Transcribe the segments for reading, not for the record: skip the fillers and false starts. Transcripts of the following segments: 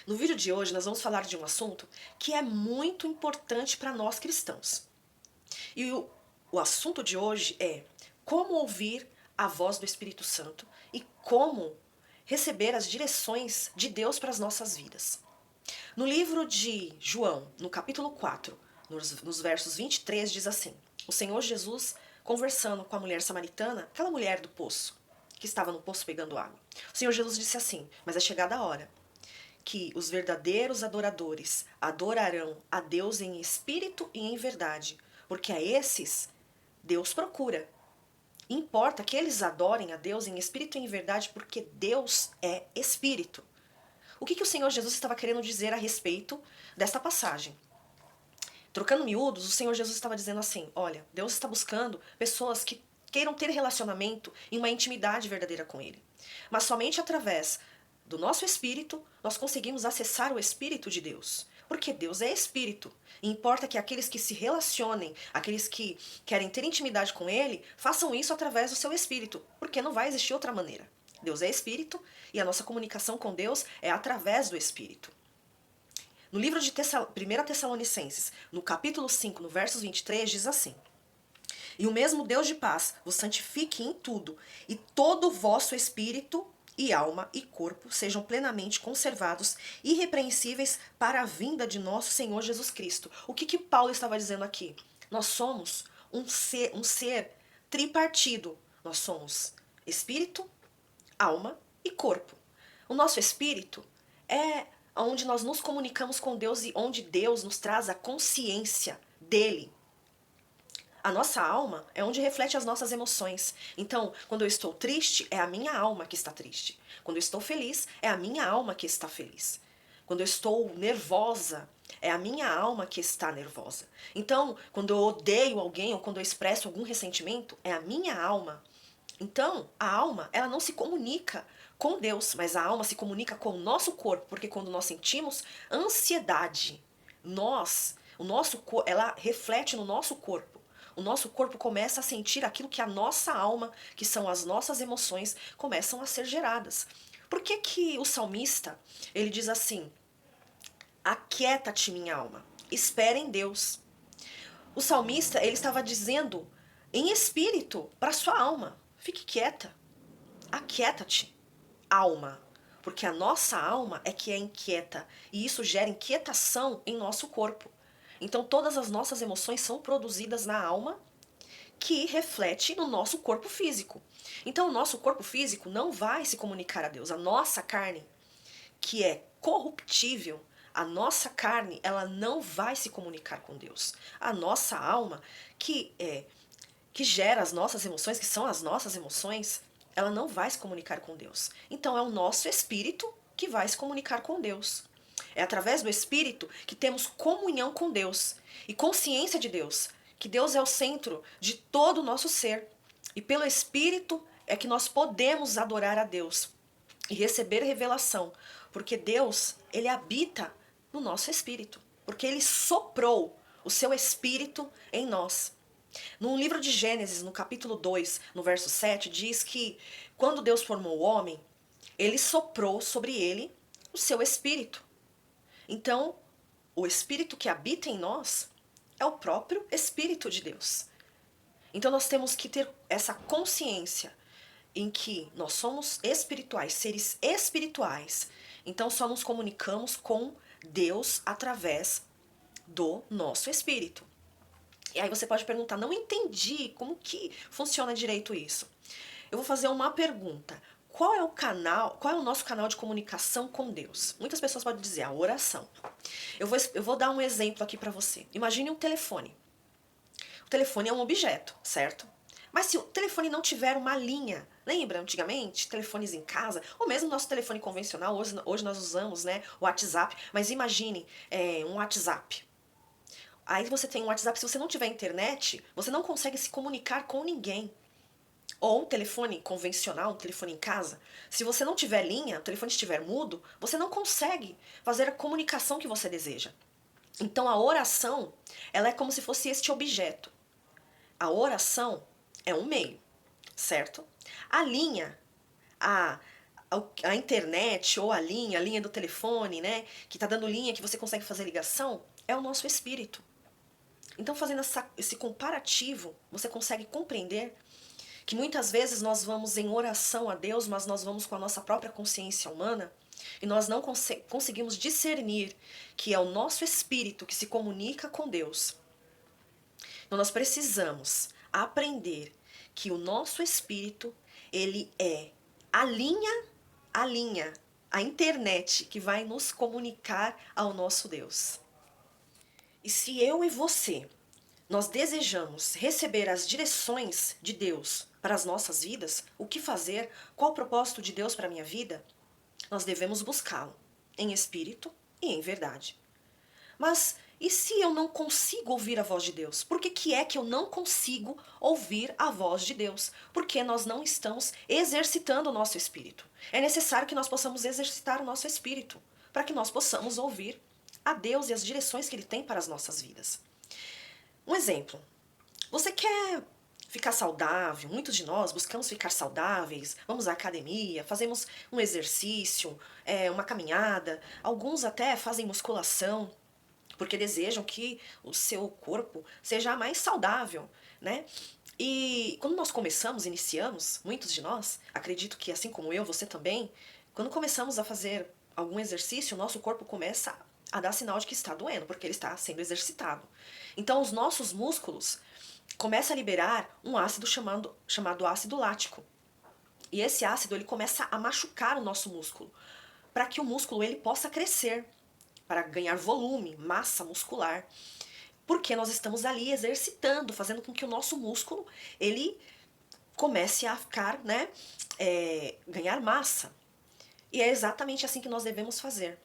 No vídeo de hoje nós vamos falar de um assunto que é muito importante para nós cristãos. E o assunto de hoje é como ouvir a voz do Espírito Santo e como receber as direções de Deus para as nossas vidas. No livro de João, no capítulo 4, nos versos 23, diz assim: o Senhor Jesus conversando com a mulher samaritana, aquela mulher do poço, que estava no poço pegando água. O Senhor Jesus disse assim: mas é chegada a hora que os verdadeiros adoradores adorarão a Deus em espírito e em verdade, porque a esses Deus procura. Importa que eles adorem a Deus em espírito e em verdade, porque Deus é espírito. O que o Senhor Jesus estava querendo dizer a respeito desta passagem? Trocando miúdos, o Senhor Jesus estava dizendo assim: olha, Deus está buscando pessoas que queiram ter relacionamento e uma intimidade verdadeira com Ele. Mas somente através do nosso espírito nós conseguimos acessar o Espírito de Deus. Porque Deus é espírito. E importa que aqueles que se relacionem, aqueles que querem ter intimidade com Ele, façam isso através do seu espírito. Porque não vai existir outra maneira. Deus é espírito e a nossa comunicação com Deus é através do espírito. No livro de 1 Tessalonicenses, no capítulo 5, no versos 23, diz assim: e o mesmo Deus de paz vos santifique em tudo, e todo o vosso espírito e alma e corpo sejam plenamente conservados, irrepreensíveis para a vinda de nosso Senhor Jesus Cristo. O que Paulo estava dizendo aqui? Nós somos um ser tripartido. Nós somos espírito, alma e corpo. O nosso espírito é onde nós nos comunicamos com Deus e onde Deus nos traz a consciência dele. A nossa alma é onde reflete as nossas emoções. Então, quando eu estou triste, é a minha alma que está triste. Quando eu estou feliz, é a minha alma que está feliz. Quando eu estou nervosa, é a minha alma que está nervosa. Então, quando eu odeio alguém ou quando eu expresso algum ressentimento, é a minha alma. Então, a alma, ela não se comunica com Deus, mas a alma se comunica com o nosso corpo, porque quando nós sentimos ansiedade, ela reflete no nosso corpo. O nosso corpo começa a sentir aquilo que a nossa alma, que são as nossas emoções, começam a ser geradas. Por que o salmista, ele diz assim: aquieta-te, minha alma, espera em Deus. O salmista, ele estava dizendo em espírito para sua alma: fique quieta, aquieta-te, alma. Porque a nossa alma é que é inquieta e isso gera inquietação em nosso corpo. Então todas as nossas emoções são produzidas na alma, que reflete no nosso corpo físico. Então o nosso corpo físico não vai se comunicar a Deus. A nossa carne, que é corruptível, a nossa carne, ela não vai se comunicar com Deus. A nossa alma, que gera as nossas emoções, que são as nossas emoções, ela não vai se comunicar com Deus. Então é o nosso espírito que vai se comunicar com Deus. É através do espírito que temos comunhão com Deus e consciência de Deus, que Deus é o centro de todo o nosso ser. E pelo espírito é que nós podemos adorar a Deus e receber revelação, porque Deus, ele habita no nosso espírito, porque ele soprou o seu espírito em nós. No livro de Gênesis, no capítulo 2, no verso 7, diz que quando Deus formou o homem, ele soprou sobre ele o seu espírito. Então, o espírito que habita em nós é o próprio Espírito de Deus. Então nós temos que ter essa consciência em que nós somos espirituais, seres espirituais. Então só nos comunicamos com Deus através do nosso espírito. E aí você pode perguntar: não entendi como que funciona direito isso. Eu vou fazer uma pergunta. Qual é o nosso canal de comunicação com Deus? Muitas pessoas podem dizer a oração. Eu vou dar um exemplo aqui para você. Imagine um telefone. O telefone é um objeto, certo? Mas se o telefone não tiver uma linha, lembra antigamente, telefones em casa, ou mesmo nosso telefone convencional, hoje nós usamos, né, o WhatsApp, mas imagine um WhatsApp. Aí você tem um WhatsApp, se você não tiver internet, você não consegue se comunicar com ninguém. Ou um telefone convencional, um telefone em casa, se você não tiver linha, o telefone estiver mudo, você não consegue fazer a comunicação que você deseja. Então a oração, ela é como se fosse este objeto. A oração é um meio, certo? A linha, a internet ou a linha do telefone, né, que está dando linha que você consegue fazer ligação, é o nosso espírito. Então, fazendo esse comparativo, você consegue compreender que muitas vezes nós vamos em oração a Deus, mas nós vamos com a nossa própria consciência humana e nós não conseguimos discernir que é o nosso espírito que se comunica com Deus. Então, nós precisamos aprender que o nosso espírito, ele é a linha, a internet que vai nos comunicar ao nosso Deus. E se eu e você, nós desejamos receber as direções de Deus para as nossas vidas, o que fazer, qual o propósito de Deus para a minha vida, nós devemos buscá-lo em espírito e em verdade. Mas e se eu não consigo ouvir a voz de Deus? Por que é que eu não consigo ouvir a voz de Deus? Porque nós não estamos exercitando o nosso espírito. É necessário que nós possamos exercitar o nosso espírito para que nós possamos ouvir a Deus e as direções que Ele tem para as nossas vidas. Um exemplo. Você quer ficar saudável? Muitos de nós buscamos ficar saudáveis, vamos à academia, fazemos um exercício, uma caminhada. Alguns até fazem musculação, porque desejam que o seu corpo seja mais saudável, né? E quando nós iniciamos, muitos de nós, acredito que assim como eu, você também, quando começamos a fazer algum exercício, o nosso corpo começa a dar sinal de que está doendo, porque ele está sendo exercitado. Então os nossos músculos começam a liberar um ácido chamado ácido lático. E esse ácido ele começa a machucar o nosso músculo, para que o músculo ele possa crescer, para ganhar volume, massa muscular, porque nós estamos ali exercitando, fazendo com que o nosso músculo ele comece a ficar, né, ganhar massa. E é exatamente assim que nós devemos fazer.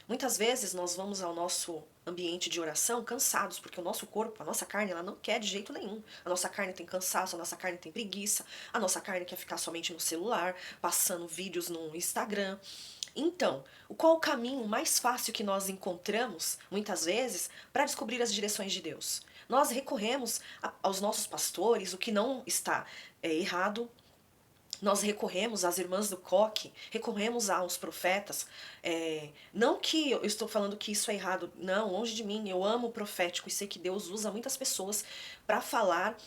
Muitas vezes nós vamos ao nosso ambiente de oração cansados, porque o nosso corpo, a nossa carne, ela não quer de jeito nenhum. A nossa carne tem cansaço, a nossa carne tem preguiça, a nossa carne quer ficar somente no celular, passando vídeos no Instagram. Então, qual o caminho mais fácil que nós encontramos, muitas vezes, para descobrir as direções de Deus? Nós recorremos aos nossos pastores, o que não está errado. Nós recorremos às irmãs do coque, recorremos aos profetas. Não que eu estou falando que isso é errado, não, longe de mim. Eu amo o profético e sei que Deus usa muitas pessoas para falar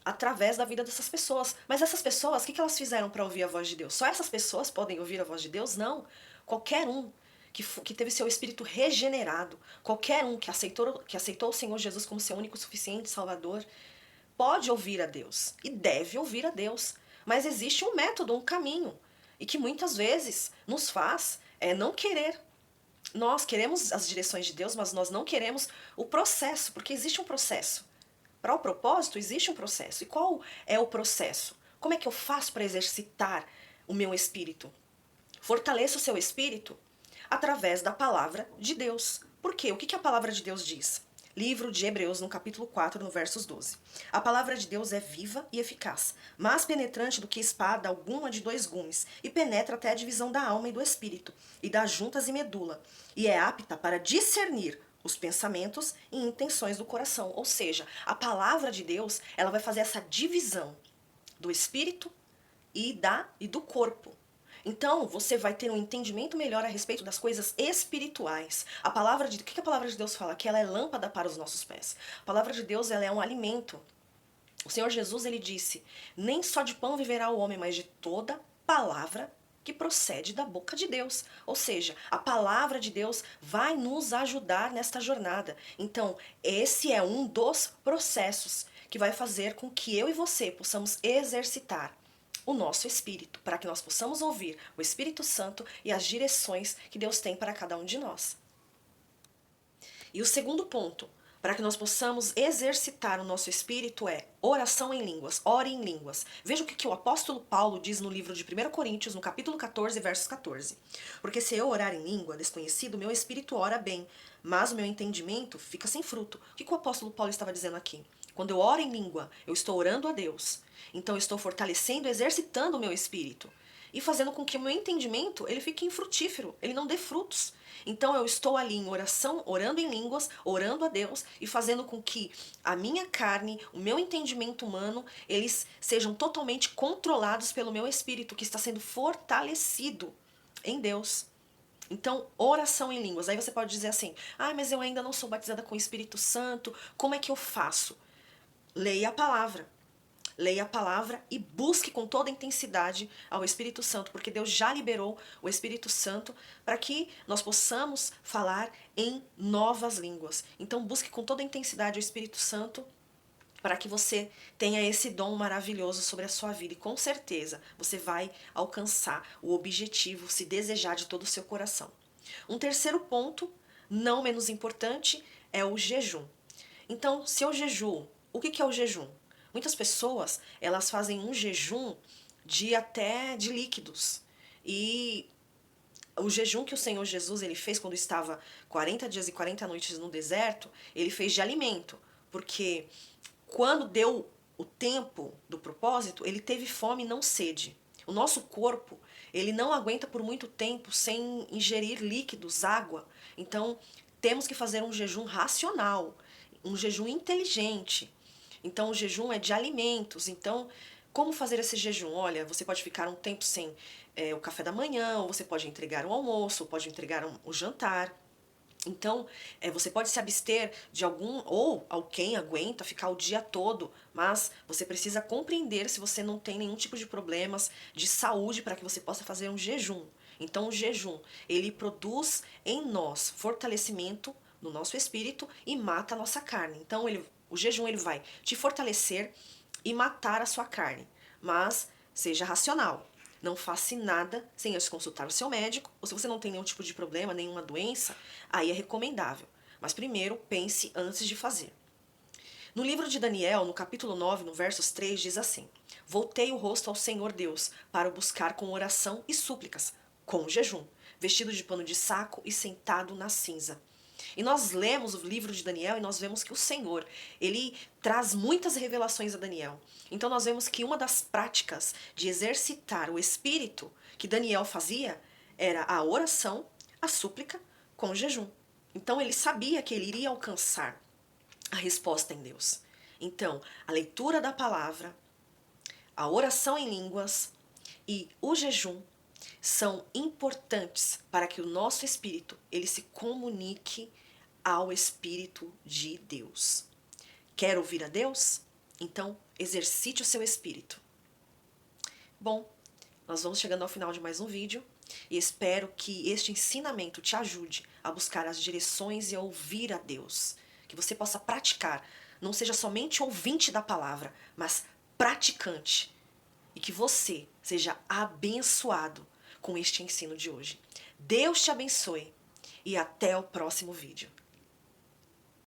através da vida dessas pessoas. Mas essas pessoas, o que elas fizeram para ouvir a voz de Deus? Só essas pessoas podem ouvir a voz de Deus? Não. Qualquer um que teve seu espírito regenerado, qualquer um que aceitou o Senhor Jesus como seu único, suficiente Salvador, pode ouvir a Deus e deve ouvir a Deus. Mas existe um método, um caminho, e que muitas vezes nos faz não querer. Nós queremos as direções de Deus, mas nós não queremos o processo, porque existe um processo. Para o propósito, existe um processo. E qual é o processo? Como é que eu faço para exercitar o meu espírito? Fortaleça o seu espírito através da palavra de Deus. Por quê? O que a palavra de Deus diz? Livro de Hebreus, no capítulo 4, no versos 12. A palavra de Deus é viva e eficaz, mais penetrante do que espada alguma de dois gumes, e penetra até a divisão da alma e do espírito, e das juntas e medula, e é apta para discernir os pensamentos e intenções do coração. Ou seja, a palavra de Deus, ela vai fazer essa divisão do espírito e do corpo. Então, você vai ter um entendimento melhor a respeito das coisas espirituais. O que a palavra de Deus fala? Que ela é lâmpada para os nossos pés. A palavra de Deus, ela é um alimento. O Senhor Jesus, ele disse, nem só de pão viverá o homem, mas de toda palavra que procede da boca de Deus. Ou seja, a palavra de Deus vai nos ajudar nesta jornada. Então, esse é um dos processos que vai fazer com que eu e você possamos exercitar o nosso espírito, para que nós possamos ouvir o Espírito Santo e as direções que Deus tem para cada um de nós. E o segundo ponto, para que nós possamos exercitar o nosso espírito é oração em línguas, ore em línguas. Veja o que o apóstolo Paulo diz no livro de 1 Coríntios, no capítulo 14, versos 14. Porque se eu orar em língua desconhecida, meu espírito ora bem, mas o meu entendimento fica sem fruto. O que o apóstolo Paulo estava dizendo aqui? Quando eu oro em língua, eu estou orando a Deus. Então eu estou fortalecendo, exercitando o meu espírito. e fazendo com que o meu entendimento ele fique infrutífero, ele não dê frutos. Então eu estou ali em oração, orando em línguas, orando a Deus e fazendo com que a minha carne, o meu entendimento humano, eles sejam totalmente controlados pelo meu espírito que está sendo fortalecido em Deus. Então, oração em línguas. Aí você pode dizer assim: "Ah, mas eu ainda não sou batizada com o Espírito Santo. Como é que eu faço?" Leia a palavra. Leia a palavra e busque com toda intensidade ao Espírito Santo, porque Deus já liberou o Espírito Santo para que nós possamos falar em novas línguas. Então busque com toda intensidade o Espírito Santo para que você tenha esse dom maravilhoso sobre a sua vida. E com certeza você vai alcançar o objetivo, se desejar de todo o seu coração. Um terceiro ponto, não menos importante, é o jejum. Então, se eu jejuo, o que é o jejum? Muitas pessoas, elas fazem um jejum de líquidos. E o jejum que o Senhor Jesus ele fez quando estava 40 dias e 40 noites no deserto, ele fez de alimento, porque quando deu o tempo do propósito, ele teve fome e não sede. O nosso corpo, ele não aguenta por muito tempo sem ingerir líquidos, água. Então, temos que fazer um jejum racional, um jejum inteligente. Então, o jejum é de alimentos. Então, como fazer esse jejum? Olha, você pode ficar um tempo sem o café da manhã, ou você pode entregar o almoço, ou pode entregar o jantar. Então, você pode se abster de algum, ou alguém aguenta ficar o dia todo, mas você precisa compreender se você não tem nenhum tipo de problemas de saúde para que você possa fazer um jejum. Então, o jejum, ele produz em nós fortalecimento no nosso espírito e mata a nossa carne. Então, o jejum ele vai te fortalecer e matar a sua carne, mas seja racional. Não faça nada sem antes consultar o seu médico, ou se você não tem nenhum tipo de problema, nenhuma doença, aí é recomendável. Mas primeiro, pense antes de fazer. No livro de Daniel, no capítulo 9, no versos 3, diz assim: "Voltei o rosto ao Senhor Deus, para o buscar com oração e súplicas, com jejum, vestido de pano de saco e sentado na cinza." E nós lemos o livro de Daniel e nós vemos que o Senhor, ele traz muitas revelações a Daniel. Então nós vemos que uma das práticas de exercitar o espírito que Daniel fazia era a oração, a súplica com o jejum. Então ele sabia que ele iria alcançar a resposta em Deus. Então, a leitura da palavra, a oração em línguas e o jejum são importantes para que o nosso espírito ele se comunique ao Espírito de Deus. Quer ouvir a Deus? Então, exercite o seu espírito. Bom, nós vamos chegando ao final de mais um vídeo e espero que este ensinamento te ajude a buscar as direções e a ouvir a Deus. Que você possa praticar, não seja somente ouvinte da palavra, mas praticante. E que você seja abençoado com este ensino de hoje. Deus te abençoe e até o próximo vídeo.